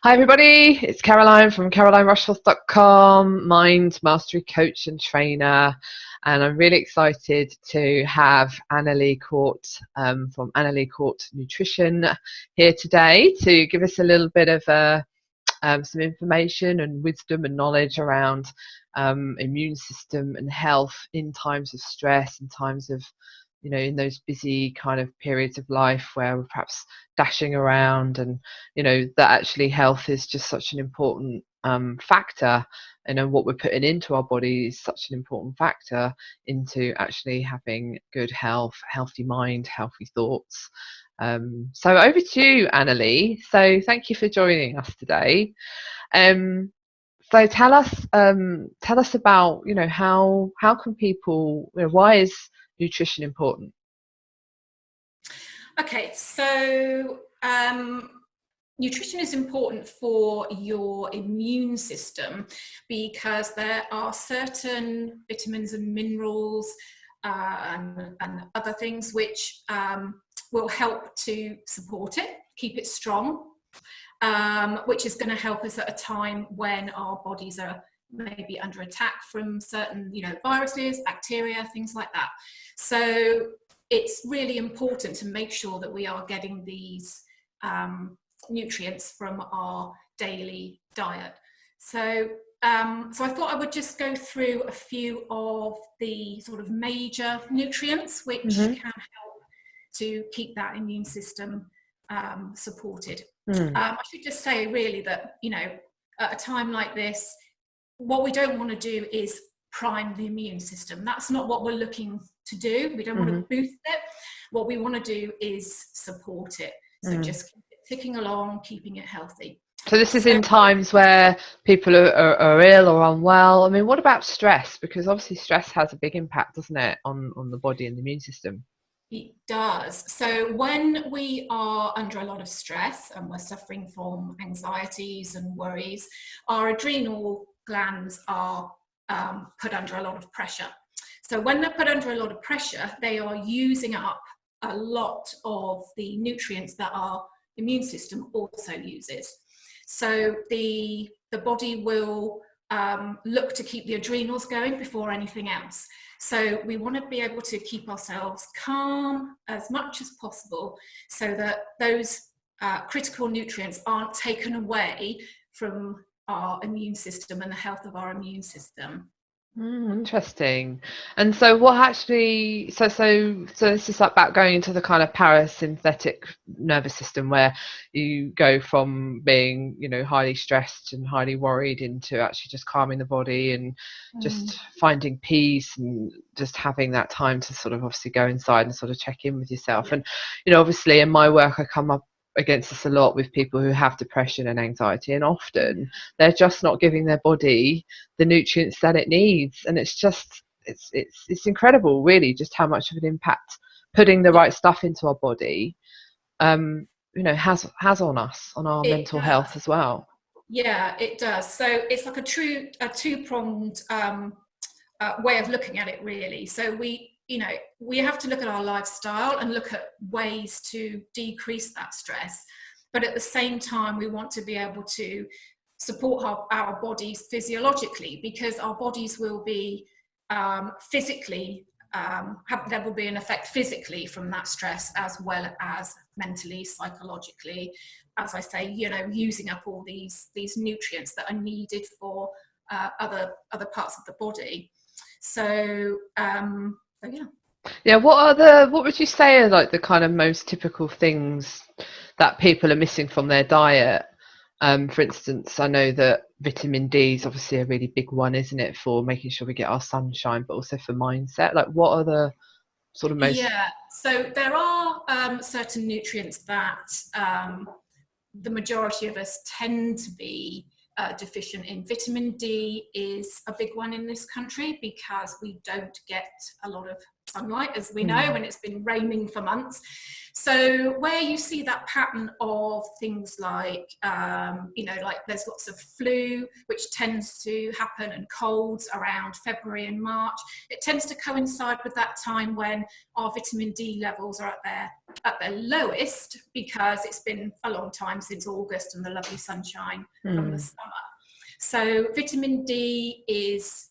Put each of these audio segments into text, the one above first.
Hi everybody, it's Caroline from carolinerushforth.com, mind mastery coach and trainer, and I'm really excited to have Annali Court from Annali Court Nutrition here today to give us a little bit of some information and wisdom and knowledge around immune system and health in times of stress, in times of, in those busy kind of periods of life where we're perhaps dashing around, and that actually health is just such an important factor, and what we're putting into our body is such an important factor into actually having good health, healthy mind, healthy thoughts. So over to you, Annali. So thank you for joining us today. So tell us about, how can people, why is nutrition important? Okay, so nutrition is important for your immune system because there are certain vitamins and minerals and other things which will help to support it, keep it strong, which is going to help us at a time when our bodies are maybe under attack from certain, viruses, bacteria, things like that. So it's really important to make sure that we are getting these nutrients from our daily diet. So I thought I would just go through a few of the sort of major nutrients which can help to keep that immune system supported. I should just say really that, at a time like this, what we don't want to do is prime the immune system. That's not what we're looking to do. We don't want to boost it. What we want to do is support it. So just keep it ticking along, keeping it healthy. So this is in times where people are ill or unwell. I mean, what about stress? Because obviously stress has a big impact, doesn't it, on the body and the immune system? It does. So when we are under a lot of stress and we're suffering from anxieties and worries, our adrenal glands are put under a lot of pressure. So when they're put under a lot of pressure, they are using up a lot of the nutrients that our immune system also uses. So the body will look to keep the adrenals going before anything else. So we want to be able to keep ourselves calm as much as possible so that those critical nutrients aren't taken away from our immune system and the health of our immune system. Interesting. And so what actually, so this is about going into the kind of parasympathetic nervous system where you go from being, highly stressed and highly worried into actually just calming the body and just finding peace and just having that time to sort of obviously go inside and sort of check in with yourself. And, obviously in my work, I come up against this a lot with people who have depression and anxiety, and often they're just not giving their body the nutrients that it needs, and it's just it's incredible really just how much of an impact putting the right stuff into our body has on us, on our mental health as well. Yeah, it does. So it's like a two-pronged way of looking at it really. So we have to look at our lifestyle and look at ways to decrease that stress. But at the same time, we want to be able to support our bodies physiologically, because our bodies will be physically, there will be an effect physically from that stress as well as mentally, psychologically. As I say, using up all these nutrients that are needed for other parts of the body. So yeah. What would you say are like the kind of most typical things that people are missing from their diet? For instance, I know that vitamin D is obviously a really big one, isn't it, for making sure we get our sunshine, but also for mindset. Like, what are the sort of most... Yeah, so there are certain nutrients that the majority of us tend to be deficient in. Vitamin D is a big one in this country because we don't get a lot of sunlight, as we know, when it's been raining for months. So where you see that pattern of things like, like there's lots of flu, which tends to happen, and colds around February and March, it tends to coincide with that time when our vitamin D levels are at their lowest, because it's been a long time since August and the lovely sunshine from the summer. So vitamin D is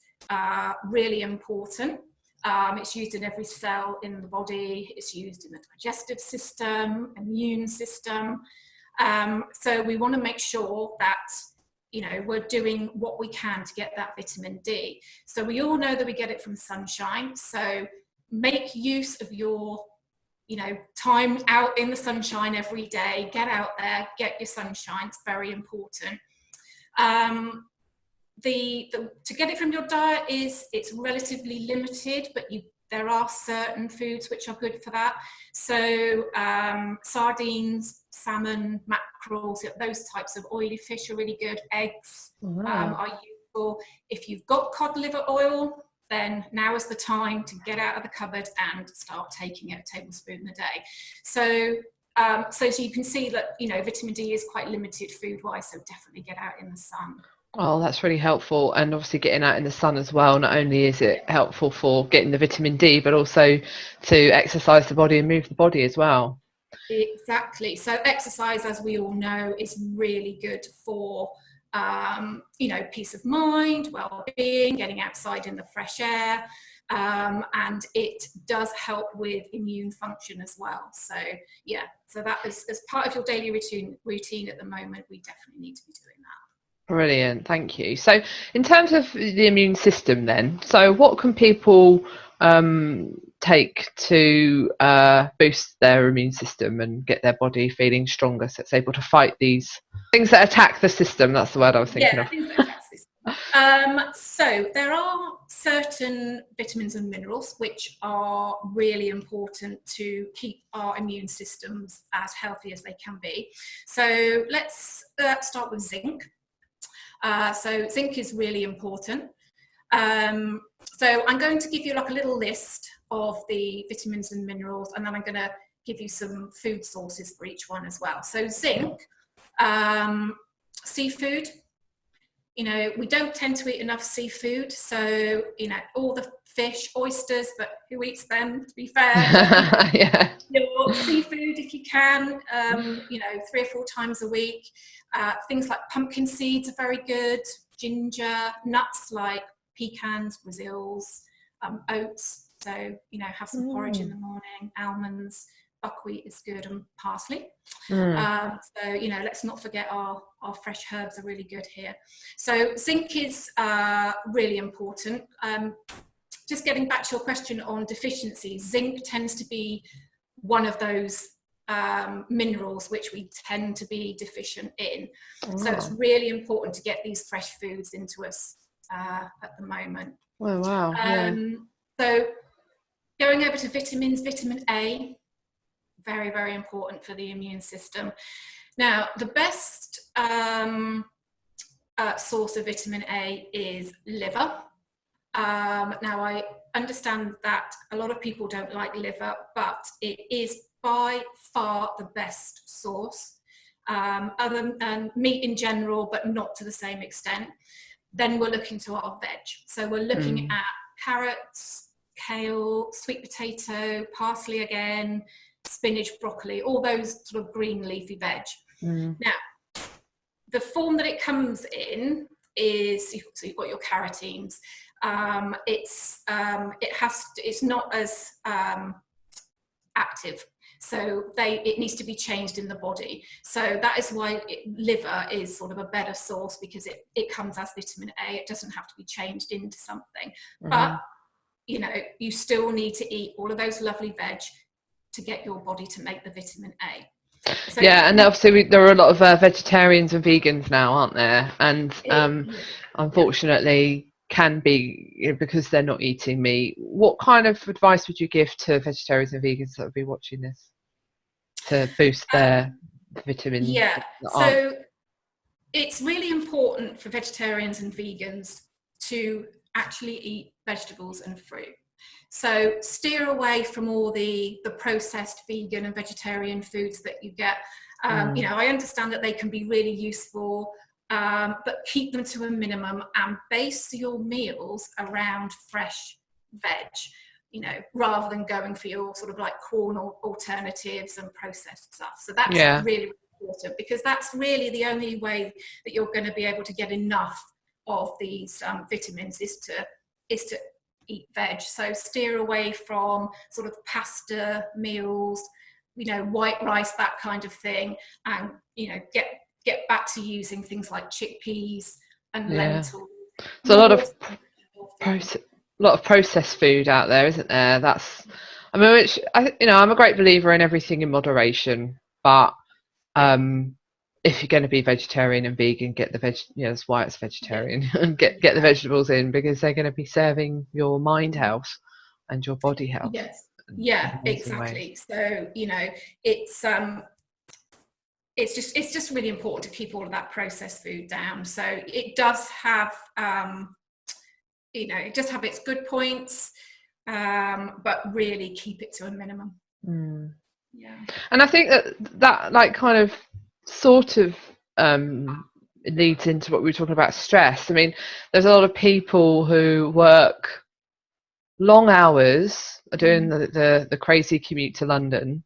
really important. It's used in every cell in the body. It's used in the digestive system, immune system. So we want to make sure that, we're doing what we can to get that vitamin D. So we all know that we get it from sunshine. So make use of your, time out in the sunshine every day. Get out there, get your sunshine. It's very important. To get it from your diet it's relatively limited, but there are certain foods which are good for that. So sardines, salmon, mackerels, those types of oily fish are really good. Eggs are useful. If you've got cod liver oil, then now is the time to get out of the cupboard and start taking it, a tablespoon a day. So you can see that, vitamin D is quite limited food-wise, so definitely get out in the sun. Oh, that's really helpful. And obviously getting out in the sun as well, not only is it helpful for getting the vitamin D, but also to exercise the body and move the body as well. Exactly. So exercise, as we all know, is really good for, peace of mind, well-being, getting outside in the fresh air. And it does help with immune function as well. So yeah, so that is, as part of your daily routine at the moment, we definitely need to be doing that. Brilliant, thank you. So in terms of the immune system then, so what can people take to boost their immune system and get their body feeling stronger, so it's able to fight these things that attack the system? That's the word I was thinking of. Things that attack the system. So there are certain vitamins and minerals which are really important to keep our immune systems as healthy as they can be. So let's start with zinc. So zinc is really important. So I'm going to give you like a little list of the vitamins and minerals, and then I'm going to give you some food sources for each one as well. So zinc, seafood. We don't tend to eat enough seafood. So, all the fish, oysters, but who eats them, to be fair? Yeah. Your seafood, if you can, 3 or 4 times a week. Things like pumpkin seeds are very good. Ginger, nuts like pecans, Brazils, oats. So, have some porridge in the morning. Almonds, buckwheat is good, and parsley. So, let's not forget our fresh herbs are really good here. So zinc is really important. Just getting back to your question on deficiency, zinc tends to be one of those minerals which we tend to be deficient in. So it's really important to get these fresh foods into us at the moment. Oh, wow. Yeah. So going over to vitamins, vitamin A, very, very important for the immune system. Now, the best source of vitamin A is liver. Now, I understand that a lot of people don't like liver, but it is by far the best source, other than meat in general, but not to the same extent. Then we're looking to our veg. So we're looking at carrots, kale, sweet potato, parsley again, spinach, broccoli, all those sort of green leafy veg. Now, the form that it comes in is, so you've got your carotenes. It's not as active, so it needs to be changed in the body. So that is why liver is sort of a better source, because it comes as vitamin A. It doesn't have to be changed into something. But you still need to eat all of those lovely veg to get your body to make the vitamin A. So, and obviously there are a lot of vegetarians and vegans now, aren't there? And unfortunately can be, because they're not eating meat. What kind of advice would you give to vegetarians and vegans that would be watching this to boost their vitamins? So it's really important for vegetarians and vegans to actually eat vegetables and fruit. So steer away from all the processed vegan and vegetarian foods that you get. You know, I understand that they can be really useful, but keep them to a minimum and base your meals around fresh veg, you know, rather than going for your sort of like corn alternatives and processed stuff. So that's Yeah. really important, because that's really the only way that you're going to be able to get enough of these vitamins is to eat veg. So steer away from sort of pasta meals, you know, white rice, that kind of thing, and, you know, get back to using things like chickpeas and lentils. So a lot of processed food out there, isn't there? That's, I mean, which you know, I'm a great believer in everything in moderation, but if you're going to be vegetarian and vegan, get the veg. You know, that's why it's vegetarian, and get the vegetables in, because they're going to be serving your mind health and your body health. Yes. Yeah, exactly. So, you know, it's just really important to keep all of that processed food down. So it does have, you know, it does have its good points, but really keep it to a minimum. Yeah. And I think that like kind of sort of leads into what we were talking about, stress. I mean, there's a lot of people who work long hours doing the crazy commute to London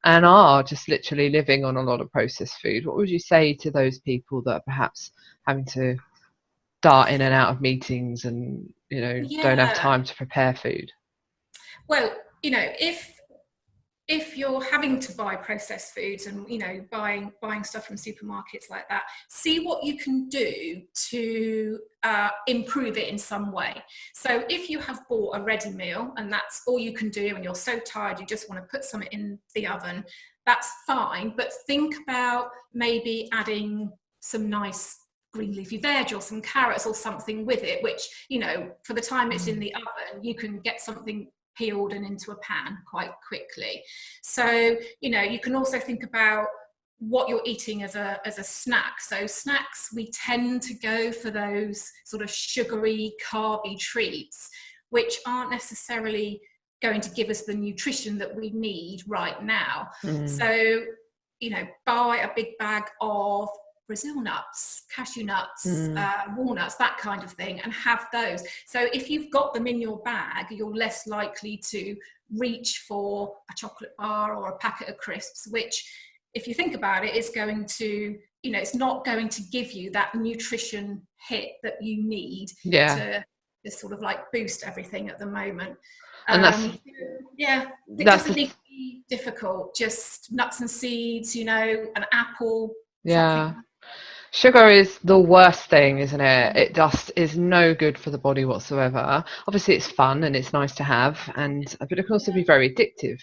and are just literally living on a lot of processed food. What would you say to those people that are perhaps having to dart in and out of meetings and, you know, don't have time to prepare food? Well, you know, if you're having to buy processed foods and, you know, buying stuff from supermarkets like that, see what you can do to improve it in some way. So if you have bought a ready meal and that's all you can do and you're so tired you just want to put something in the oven, that's fine, but think about maybe adding some nice green leafy veg or some carrots or something with it, which, you know, for the time it's in the oven, you can get something peeled and into a pan quite quickly. So, you know, you can also think about what you're eating as a snack. So snacks, we tend to go for those sort of sugary, carby treats, which aren't necessarily going to give us the nutrition that we need right now. So, you know, buy a big bag of Brazil nuts, cashew nuts, walnuts, that kind of thing, and have those. So if you've got them in your bag, you're less likely to reach for a chocolate bar or a packet of crisps, which, if you think about it, is going to, you know, it's not going to give you that nutrition hit that you need to sort of like boost everything at the moment. And it doesn't need to be difficult, just nuts and seeds, you know, an apple. Something. Sugar is the worst thing, isn't it? It just is no good for the body whatsoever. Obviously it's fun and it's nice to have, but it can also be very addictive.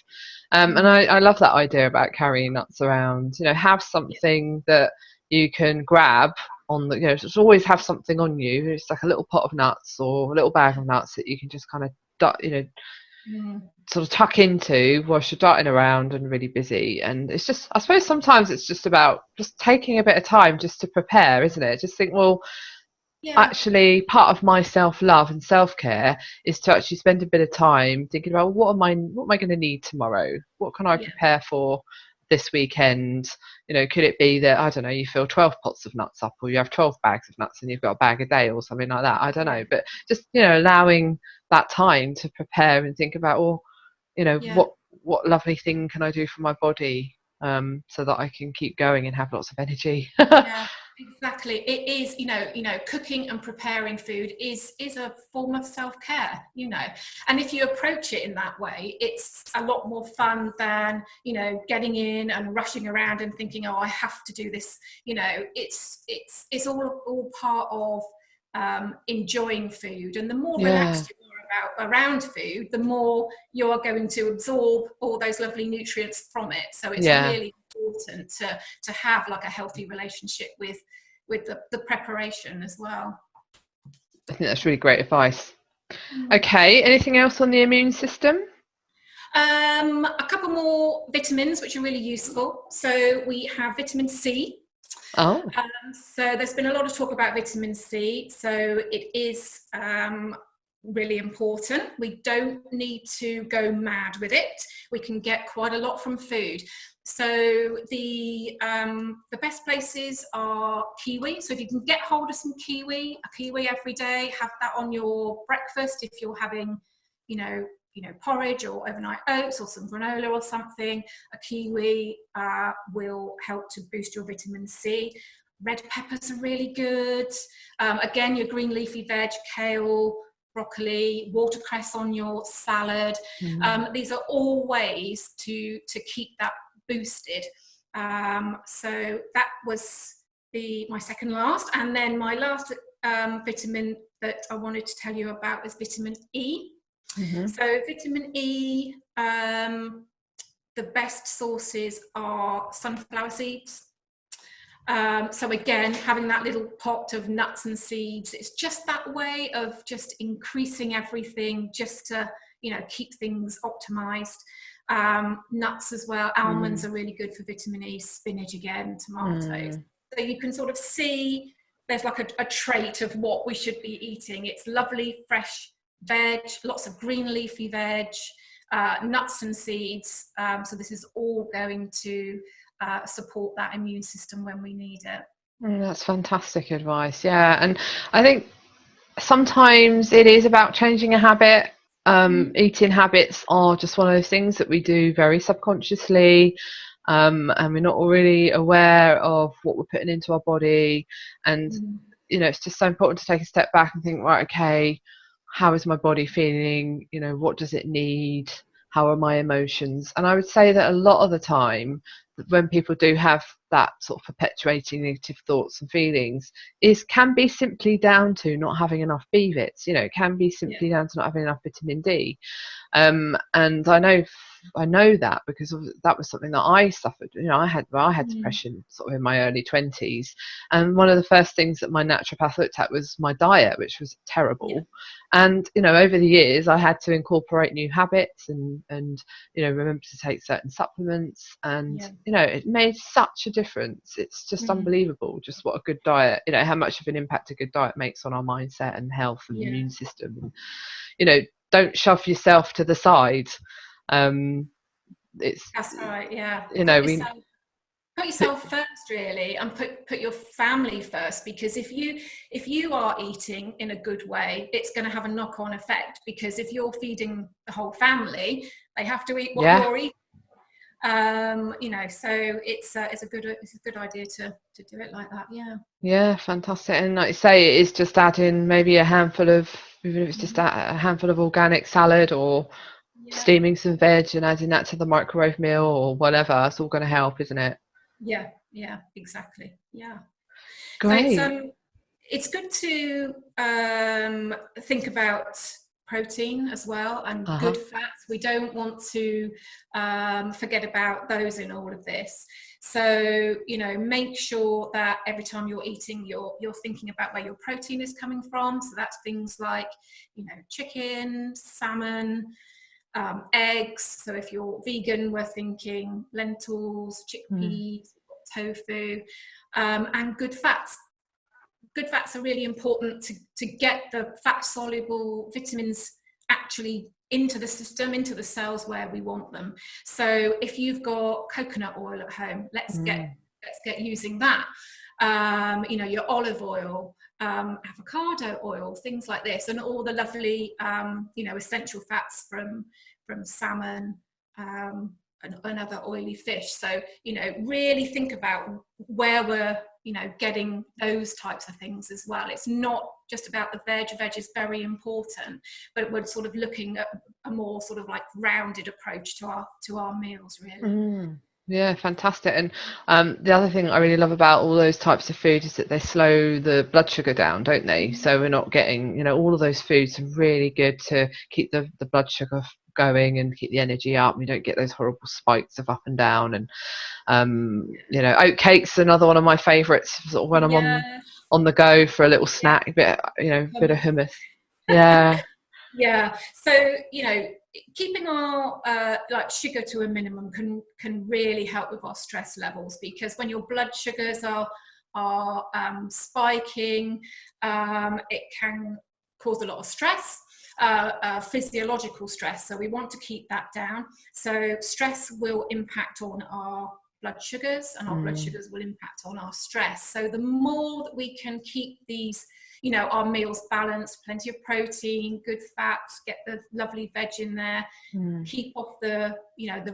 And I love that idea about carrying nuts around. You know, have something that you can grab on the, you know, just always have something on you. It's like a little pot of nuts or a little bag of nuts that you can just kind of, you know, sort of tuck into whilst you're darting around and really busy. And it's just, I suppose sometimes it's just about just taking a bit of time just to prepare, isn't it? Just think, well, actually part of my self-love and self-care is to actually spend a bit of time thinking about what am I going to need tomorrow? What can I prepare for this weekend? You know, could it be that, I don't know, you fill 12 pots of nuts up, or you have 12 bags of nuts and you've got a bag a day or something like that? I don't know, but just, you know, allowing that time to prepare and think about, well, you know, what lovely thing can I do for my body, so that I can keep going and have lots of energy. Exactly. It is, you know, cooking and preparing food is a form of self-care, you know, and if you approach it in that way, it's a lot more fun than, you know, getting in and rushing around and thinking, oh, I have to do this. You know, it's all part of enjoying food, and the more relaxed you are around food, the more you're going to absorb all those lovely nutrients from it. So it's really important to have like a healthy relationship with the preparation as well. I think that's really great advice. Okay, anything else on the immune system? A couple more vitamins which are really useful. So we have vitamin C. So there's been a lot of talk about vitamin C. So it is really important. We don't need to go mad with it. We can get quite a lot from food. So the best places are kiwi. So if you can get hold of some kiwi, a kiwi every day, have that on your breakfast. If you're having, porridge or overnight oats or some granola or something, a kiwi will help to boost your vitamin C. Red peppers are really good. Again, your green leafy veg, kale, broccoli, watercress on your salad. These are all ways to keep that boosted. So that was my second last. And then my last vitamin that I wanted to tell you about is vitamin E. So vitamin E, the best sources are sunflower seeds. So again, having that little pot of nuts and seeds, it's just that way of just increasing everything, just to keep things optimized. Nuts as well, almonds are really good for vitamin E, spinach again, tomatoes. So you can sort of see there's like a trait of what we should be eating. It's lovely fresh veg, lots of green leafy veg, nuts and seeds. So this is all going to support that immune system when we need it. That's fantastic advice. Yeah, and I think sometimes it is about changing a habit. Eating habits are just one of those things that we do very subconsciously, and we're not really aware of what we're putting into our body. And it's just so important to take a step back and think, right, okay, how is my body feeling? What does it need? How are my emotions? And I would say that a lot of the time, when people do have that sort of perpetuating negative thoughts and feelings, can be simply down to not having enough B vits. It can be simply down to not having enough vitamin D. And I know that because that was something that I suffered. I had depression sort of in my early 20s, and one of the first things that my naturopath looked at was my diet, which was terrible. And over the years I had to incorporate new habits and remember to take certain supplements, and it made such a difference. It's just unbelievable just what a good diet, how much of an impact a good diet makes on our mindset and health and immune system. And don't shove yourself to the side. That's right. Put We yourself first, really, and put your family first, because if you are eating in a good way, it's going to have a knock-on effect, because if you're feeding the whole family, they have to eat what you're eating. So it's a good idea to do it like that. Yeah, fantastic. And like you say, it is just adding maybe a handful of, even if it's just a handful of organic salad, or steaming some veg and adding that to the microwave meal or whatever. It's all going to help, isn't it? Yeah, exactly. Great. So it's good to think about protein as well, and good fats. We don't want to forget about those in all of this. So make sure that every time you're eating, you're thinking about where your protein is coming from. So that's things like chicken, salmon, eggs. So if you're vegan, we're thinking lentils, chickpeas, tofu, and good fats. Good fats are really important to get the fat soluble vitamins actually into the system, into the cells where we want them. So if you've got coconut oil at home, let's get using that. Your olive oil, avocado oil, things like this, and all the lovely essential fats from salmon and other oily fish. So really think about where we're getting those types of things as well. It's not just about the veg. Veg is very important, but we're sort of looking at a more sort of like rounded approach to our meals, really. Yeah, fantastic. And the other thing I really love about all those types of food is that they slow the blood sugar down, don't they? So we're not getting, all of those foods are really good to keep the blood sugar going and keep the energy up. We don't get those horrible spikes of up and down. And oat cakes, another one of my favorites, sort of when I'm on the go for a little snack, a bit of hummus. So keeping our sugar to a minimum can really help with our stress levels, because when your blood sugars are spiking, it can cause a lot of stress. physiological stress, so we want to keep that down. So stress will impact on our blood sugars, and our blood sugars will impact on our stress. So the more that we can keep these, our meals balanced, plenty of protein, good fats, get the lovely veg in there, keep off the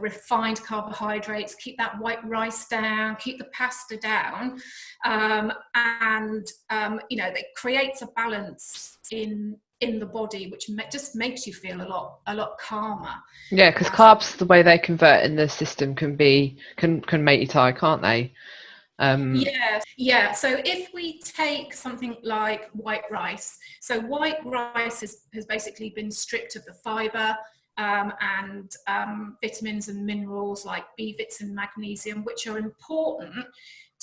refined carbohydrates, keep that white rice down, keep the pasta down, it creates a balance in the body, which just makes you feel a lot calmer. Yeah, because carbs, the way they convert in the system can make you tired, can't they? Yeah. So if we take something like white rice, so white rice has basically been stripped of the fibre and vitamins and minerals like B vitamins and magnesium, which are important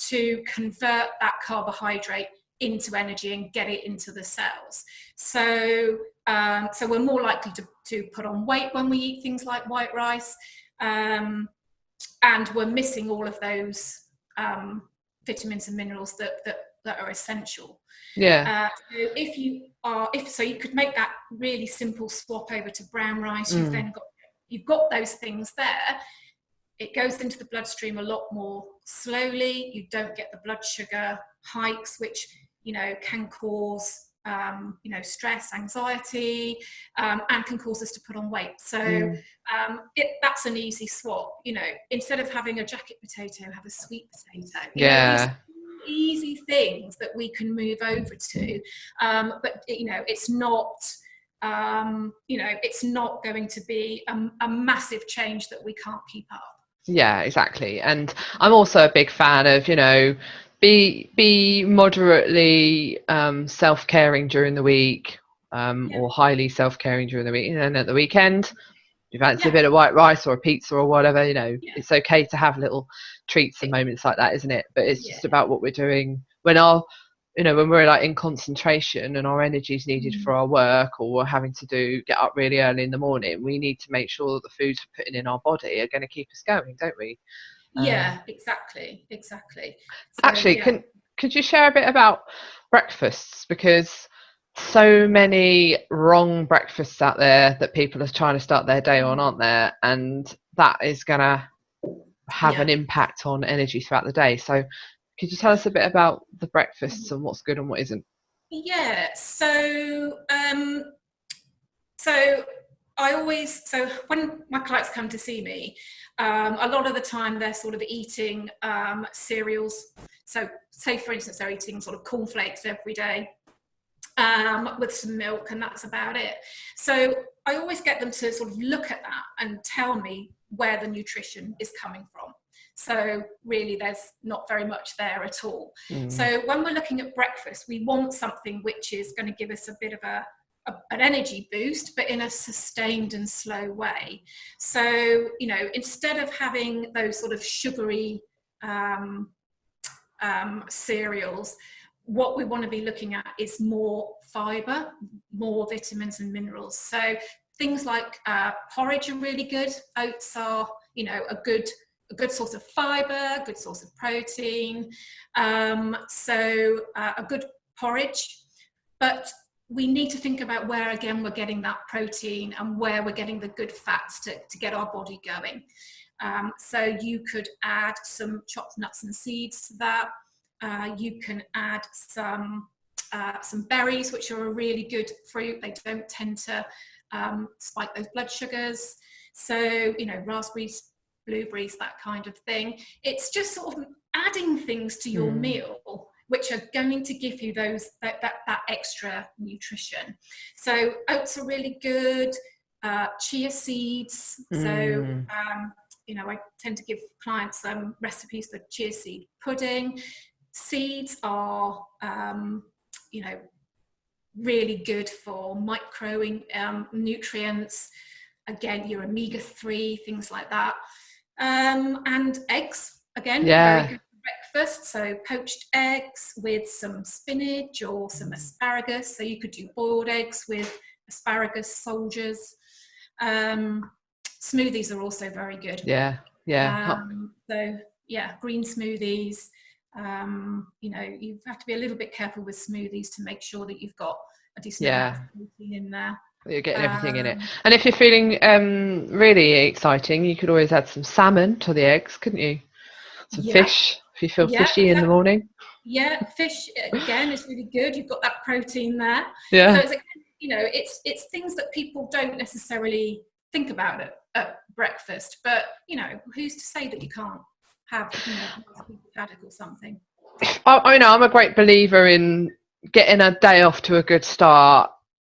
to convert that carbohydrate into energy and get it into the cells. So we're more likely to put on weight when we eat things like white rice, and we're missing all of those vitamins and minerals that are essential. Yeah. So you could make that really simple swap over to brown rice. You've got those things there. It goes into the bloodstream a lot more slowly. You don't get the blood sugar hikes, which can cause stress, anxiety, and can cause us to put on weight. So that's an easy swap. Instead of having a jacket potato, have a sweet potato. These easy things that we can move over to, but it's not. It's not going to be a massive change that we can't keep up. Yeah, exactly. And I'm also a big fan of, be moderately self-caring during the week, or highly self-caring during the week, and at the weekend, you fancy a bit of white rice or a pizza or whatever, it's okay to have little treats and moments like that, isn't it? But it's just about what we're doing when when we're like in concentration and our energy is needed for our work, or we're having to get up really early in the morning. We need to make sure that the foods we're putting in our body are going to keep us going, don't we? Yeah, exactly. So, actually, could you share a bit about breakfasts? Because so many wrong breakfasts out there that people are trying to start their day on, aren't there? And that is going to have an impact on energy throughout the day. So could you tell us a bit about the breakfasts and what's good and what isn't? Yeah, so when my clients come to see me, a lot of the time they're sort of eating cereals. So say, for instance, they're eating sort of cornflakes every day with some milk, and that's about it. So I always get them to sort of look at that and tell me where the nutrition is coming from. So really, there's not very much there at all. So when we're looking at breakfast, we want something which is going to give us a bit of an energy boost, but in a sustained and slow way. So, instead of having those sort of sugary cereals, what we want to be looking at is more fiber, more vitamins and minerals. So things like porridge are really good. Oats are, a good source of fiber, good source of protein. So a good porridge, but we need to think about where, again, we're getting that protein and where we're getting the good fats to get our body going. So you could add some chopped nuts and seeds to that. You can add some berries, which are a really good fruit. They don't tend to spike those blood sugars. So, raspberries, blueberries, that kind of thing. It's just sort of adding things to your meal which are going to give you that extra nutrition. So oats are really good. Chia seeds. So I tend to give clients recipes for chia seed pudding. Seeds are really good for micro nutrients. Again, your omega-3, things like that. And eggs, again, very good for breakfast. So poached eggs with some spinach or some asparagus. So you could do boiled eggs with asparagus soldiers. Smoothies are also very good. So green smoothies. You have to be a little bit careful with smoothies to make sure that you've got a decent amount of protein in there. You're getting everything in it. Um, And if you're feeling really exciting, you could always add some salmon to the eggs, couldn't you? Some yeah, fish, if you feel yeah, fishy in the exactly. morning. Yeah, fish again is really good. You've got that protein there. So Yeah. it's, you know, it's things that people don't necessarily think about at breakfast. But you know, who's to say that you can't have, you know, a haddock or something? I know I'm a great believer in getting a day off to a good start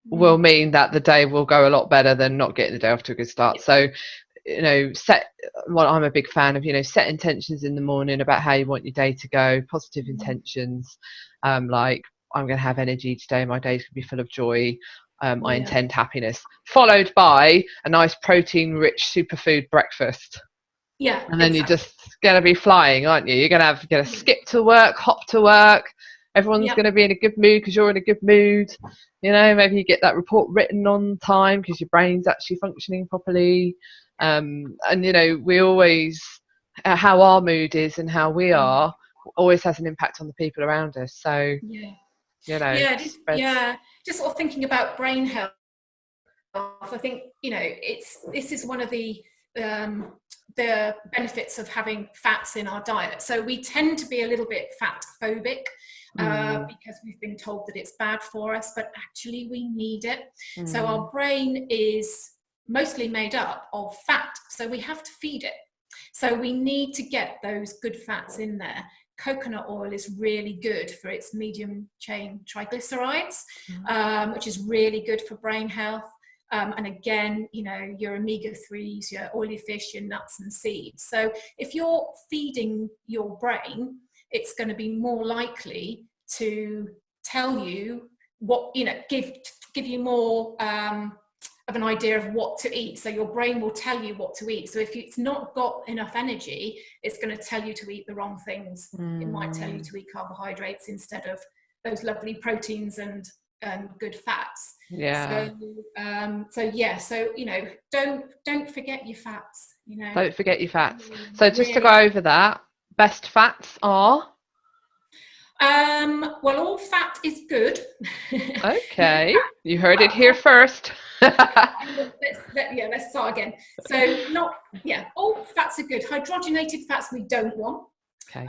will Mm. mean that the day will go a lot better than not getting the day off to a good start. So, you know, well, I'm a big fan of, you know, set intentions in the morning about how you want your day to go, positive Mm. intentions, like I'm going to have energy today, my day's going to be full of joy. I Yeah, intend happiness, followed by a nice protein rich superfood breakfast. yeah, And then you're exactly. just going to be flying, aren't you? You're going to skip to work, hop to work. Everyone's Yeah, going to be in a good mood because you're in a good mood. You know, maybe you get that report written on time because your brain's actually functioning properly. And, you know, we always, how our mood is and how we mm, are always has an impact on the people around us. So, yeah, you know, yeah, spreads. yeah. Just sort of thinking about brain health. I think, you know, this is one of um, the benefits of having fats in our diet. So we tend to be a little bit fat phobic Mm, because we've been told that it's bad for us, but actually we need it. So mm, our brain is mostly made up of fat, so we have to feed it. So we need to get those good fats in there. Coconut oil is really good for its medium chain triglycerides, which is really good for brain health. And again, you know, your omega-3s, your oily fish, your nuts and seeds. So if you're feeding your brain, it's going to be more likely to tell you what, you know, give you more of an idea of what to eat. So your brain will tell you what to eat. So if it's not got enough energy, it's going to tell you to eat the wrong things. It might tell you mm, to eat carbohydrates instead of those lovely proteins and good fats. yeah. So yeah, so you know, don't forget your fats. You know, Don't forget your fats. So just to go really. over that, best fats are. Well, all fat is good. No Okay, fat. you heard it Well, here first. yeah, let's start again. So not yeah, all fats are good. Hydrogenated fats we don't want. Okay.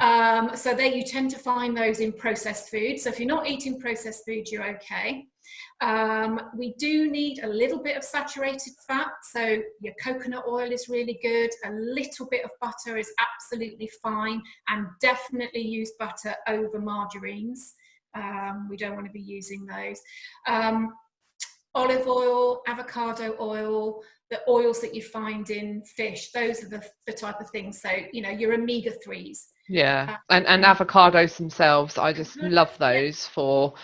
So there you tend to find those in processed foods. So if you're not eating processed food, you're okay. We do need a little bit of saturated fat. So your coconut oil is really good. A little bit of butter is absolutely fine. And definitely use butter over margarines. We don't want to be using those. Olive oil, avocado oil, the oils that you find in fish, those are the type of things. So, you know, your omega-3s. Yeah, and Um, avocados themselves, I just love yeah, those for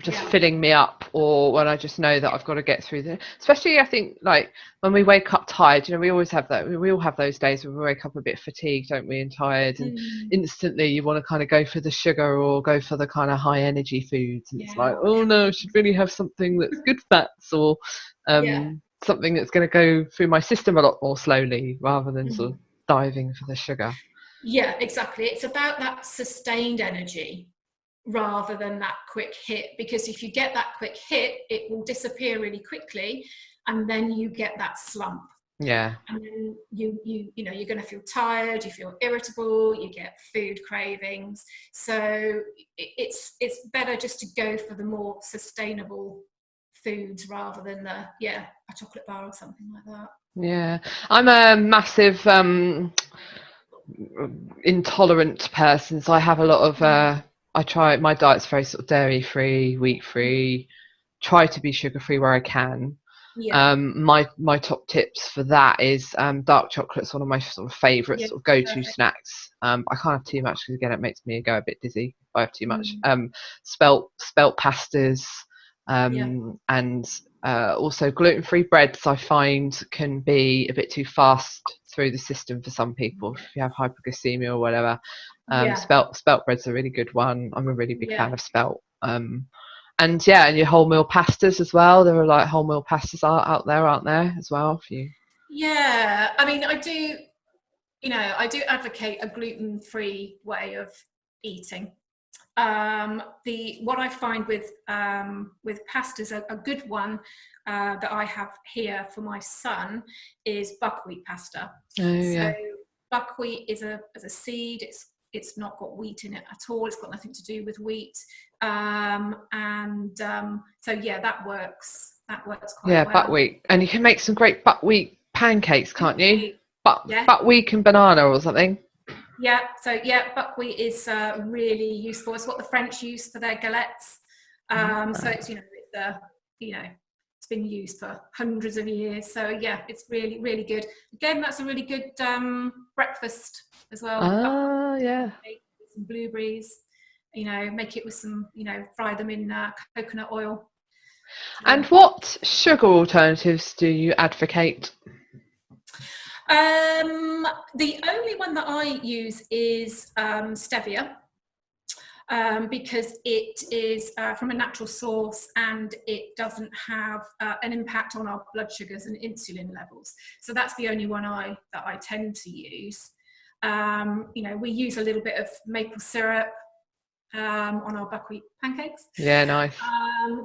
just yeah, filling me up, or when I just know that I've got to get through the. Especially, I think like when we wake up tired, you know, we always have that. We all have those days when we wake up a bit fatigued, don't we, and tired, and mm, instantly you want to kind of go for the sugar or go for the kind of high energy foods, and it's yeah, like, oh no, I should really have something that's good fats or yeah. something that's going to go through my system a lot more slowly rather than sort of Mhm. diving for the sugar. Yeah, exactly. It's about that sustained energy rather than that quick hit. Because if you get that quick hit, it will disappear really quickly, and then you get that slump. Yeah. And then you know you're going to feel tired, you feel irritable, you get food cravings. So it's better just to go for the more sustainable foods rather than a chocolate bar or something like that. Yeah, I'm a massive intolerant person, so I have a lot of. I try. My diet's very sort of dairy free, wheat free. Try to be sugar free where I can. Yeah, My top tips for that is dark chocolate's one of my sort of favourite yeah, sort of go to perfect. snacks. I can't have too much because again it makes me go a bit dizzy if I have too much. Mm, Spelt pastas, yeah, and also gluten free breads I find can be a bit too fast through the system for some people if you have hypoglycemia or whatever. yeah, Spelt bread's a really good one. I'm a really big yeah, fan of spelt. And yeah, and your wholemeal pastas as well. There are like wholemeal pastas out there, aren't there, as well for you? yeah. I mean, I do advocate a gluten-free way of eating. What I find with pastas, a good one that I have here for my son is buckwheat pasta. Oh So yeah. buckwheat is a seed. It's not got wheat in it at all. It's got nothing to do with wheat. So yeah, that works. That works quite Yeah, well. buckwheat. And you can make some great buckwheat pancakes, can't you? Yeah. Buckwheat and banana or something. Yeah, so yeah, buckwheat is really useful. It's what the French use for their galettes. So it's it's been used for hundreds of years. So yeah, it's really, really good. Again, that's a really good breakfast as well. Yeah. Some blueberries. Make it with some. Fry them in coconut oil. And what sugar alternatives do you advocate? The only one that I use is stevia, because it is from a natural source and it doesn't have an impact on our blood sugars and insulin levels. So that's the only one that I tend to use. We use a little bit of maple syrup on our buckwheat pancakes. Yeah, nice.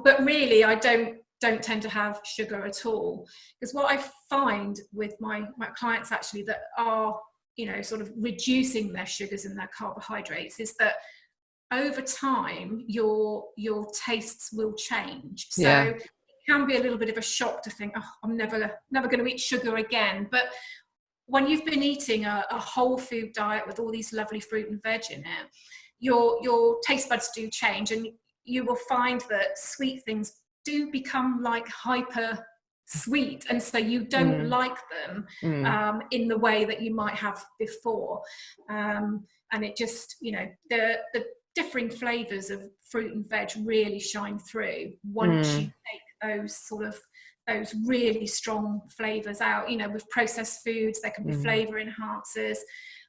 But really, I don't tend to have sugar at all, because what I find with my clients actually that are sort of reducing their sugars and their carbohydrates is that over time your tastes will change. So it can be a little bit of a shock to think, oh, I'm never going to eat sugar again. But when you've been eating a whole food diet with all these lovely fruit and veg in it, your taste buds do change, and you will find that sweet things do become like hyper sweet, and so you don't like them in the way that you might have before. And it just, the differing flavors of fruit and veg really shine through once you take those really strong flavors out. With processed foods, there can be flavor enhancers,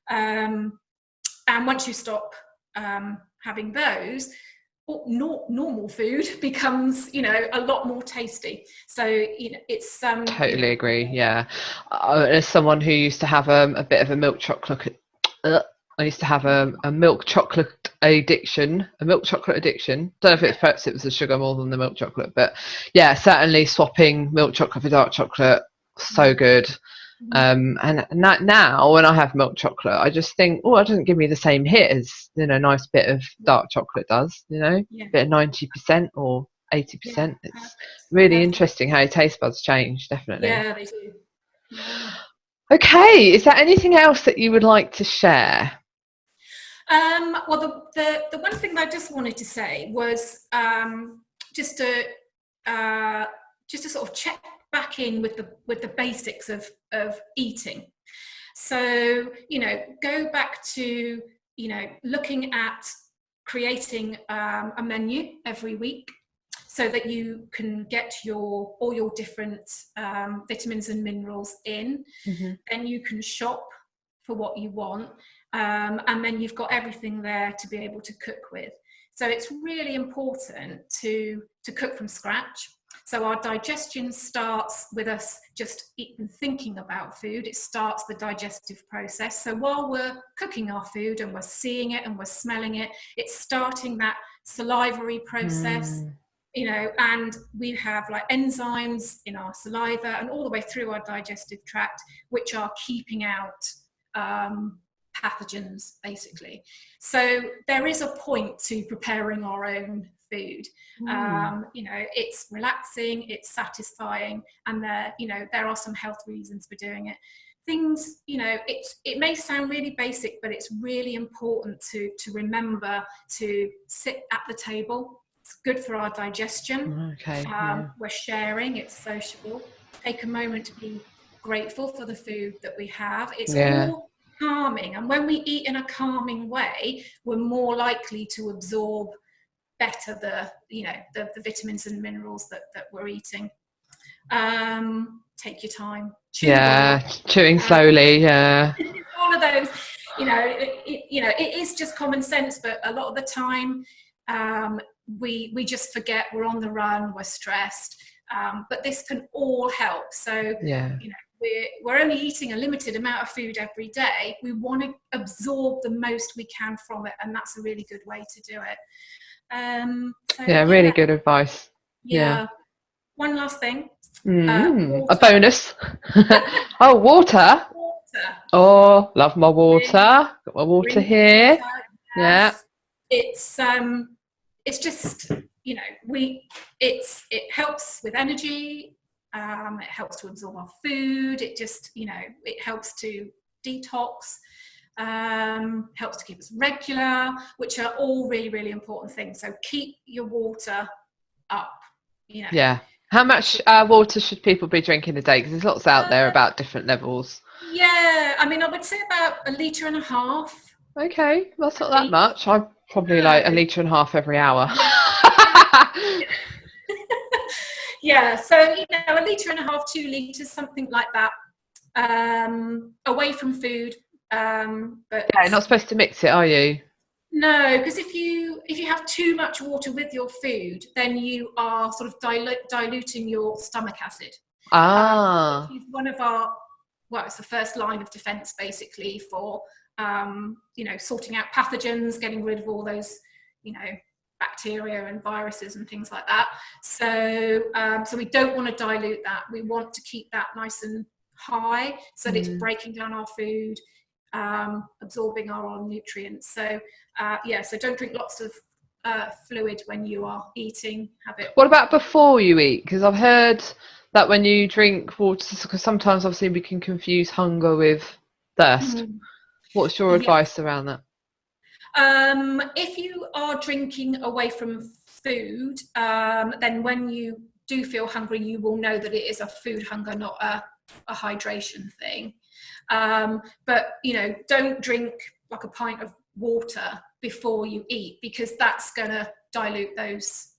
and once you stop having those, normal food becomes a lot more tasty. So it's Totally agree. Yeah, as someone who used to have a bit of a milk chocolate, I used to have a milk chocolate addiction. Don't know if perhaps it was the sugar more than the milk chocolate, but yeah, certainly swapping milk chocolate for dark chocolate, so good. And that now when I have milk chocolate, I just think, oh, it doesn't give me the same hit as a nice bit of dark chocolate does. Bit of 90% or 80%. It's really interesting how your taste buds change. Definitely. Yeah, they do. Yeah. Okay, is there anything else that you would like to share? Well, the one thing that I just wanted to say was just to sort of check back in with the basics of eating. So go back to looking at creating a menu every week, so that you can get all your different vitamins and minerals in. Then you can shop for what you want, and then you've got everything there to be able to cook with. So it's really important to cook from scratch. So our digestion starts with us just even thinking about food. It starts the digestive process. So while we're cooking our food and we're seeing it and we're smelling it, it's starting that salivary process. And we have like enzymes in our saliva and all the way through our digestive tract, which are keeping out pathogens, basically. So there is a point to preparing our own food. It's relaxing, it's satisfying, and there are some health reasons for doing it. Things, it may sound really basic, but it's really important to remember to sit at the table. It's good for our digestion. We're sharing, it's sociable. Take a moment to be grateful for the food that we have. It's all calming, and when we eat in a calming way, we're more likely to absorb better the vitamins and minerals that we're eating. Take your time. Chewing slowly. All of those. It is just common sense, but a lot of the time we just forget. We're on the run, we're stressed, but this can all help. So we're only eating a limited amount of food every day. We want to absorb the most we can from it, and that's a really good way to do it. Yeah, really good advice. Yeah. One last thing. A bonus. Oh, water. Water. Oh, love my water. Got my water here. Water, yes. Yeah. It's just, you know, it helps with energy. It helps to absorb our food. It just, you know, it helps to detox. Helps to keep us regular, which are all really, really important things. So keep your water up, you know. Yeah. How much water should people be drinking a day? Because there's lots out there about different levels. Yeah, I mean, I would say about 1.5 litres. Okay, that's not that much. I probably like 1.5 litres every hour. Yeah, so, you know, 1.5 litres, 2 litres, something like that, away from food. But yeah, you're not supposed to mix it, are you? No, because if you have too much water with your food, then you are sort of diluting your stomach acid. Which is one of our, well, it's the first line of defense basically for you know, sorting out pathogens, getting rid of all those, you know, bacteria and viruses and things like that. So so we don't want to dilute that. We want to keep that nice and high so that it's breaking down our food, absorbing our own nutrients. So yeah, so don't drink lots of fluid when you are eating. Have it. What about before you eat? Because I've heard that when you drink water, because sometimes obviously we can confuse hunger with thirst. What's your advice around that? If you are drinking away from food, then when you do feel hungry, you will know that it is a food hunger, not a hydration thing. But, you know, don't drink like a pint of water before you eat, because that's going to dilute those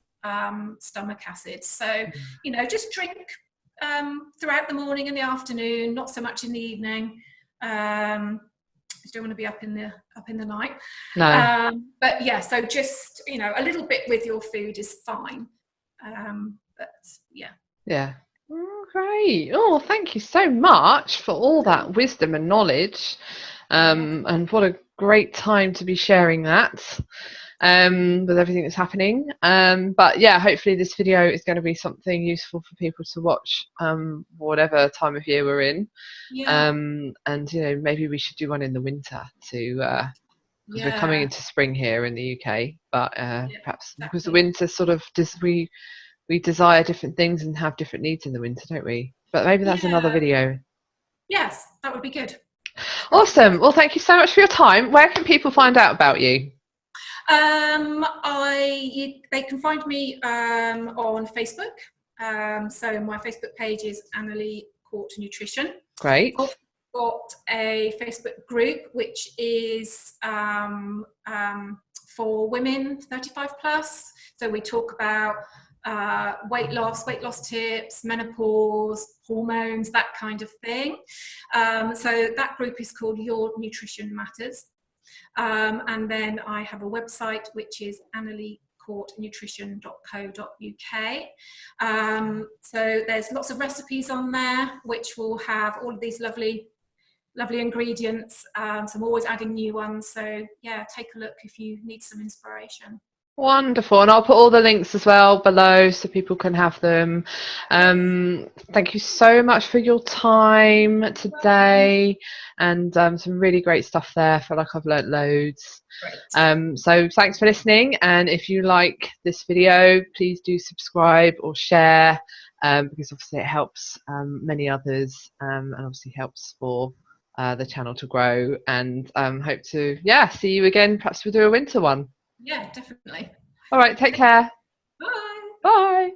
stomach acids. So, you know, just drink throughout the morning and the afternoon, not so much in the evening. You don't want to be up in the night. No. But yeah, so just, you know, a little bit with your food is fine. But yeah. Yeah. Oh, great. Oh, thank you so much for all that wisdom and knowledge. And what a great time to be sharing that with everything that's happening. But yeah, hopefully this video is going to be something useful for people to watch whatever time of year we're in. Yeah. And you know, maybe we should do one in the winter to because we're coming into spring here in the UK, but perhaps because the winter sort of we desire different things and have different needs in the winter, don't we? But maybe that's another video. Yes, that would be good. Awesome. Well, thank you so much for your time. Where can people find out about you? They can find me on Facebook. So my Facebook page is Annali Court Nutrition. Great. I've got a Facebook group which is for women 35 plus. So we talk about weight loss tips, menopause, hormones, that kind of thing. So that group is called Your Nutrition Matters. And then I have a website which is annalicourtnutrition.co.uk. So there's lots of recipes on there which will have all of these lovely ingredients. So I'm always adding new ones. So yeah, take a look if you need some inspiration. Wonderful, and I'll put all the links as well below so people can have them. Thank you so much for your time today, and some really great stuff there. I feel like I've learnt loads. So thanks for listening, and if you like this video, please do subscribe or share, because obviously it helps many others, and obviously helps for the channel to grow. And hope to see you again. Perhaps we'll do a winter one. Yeah, definitely. All right, take care. Bye. Bye.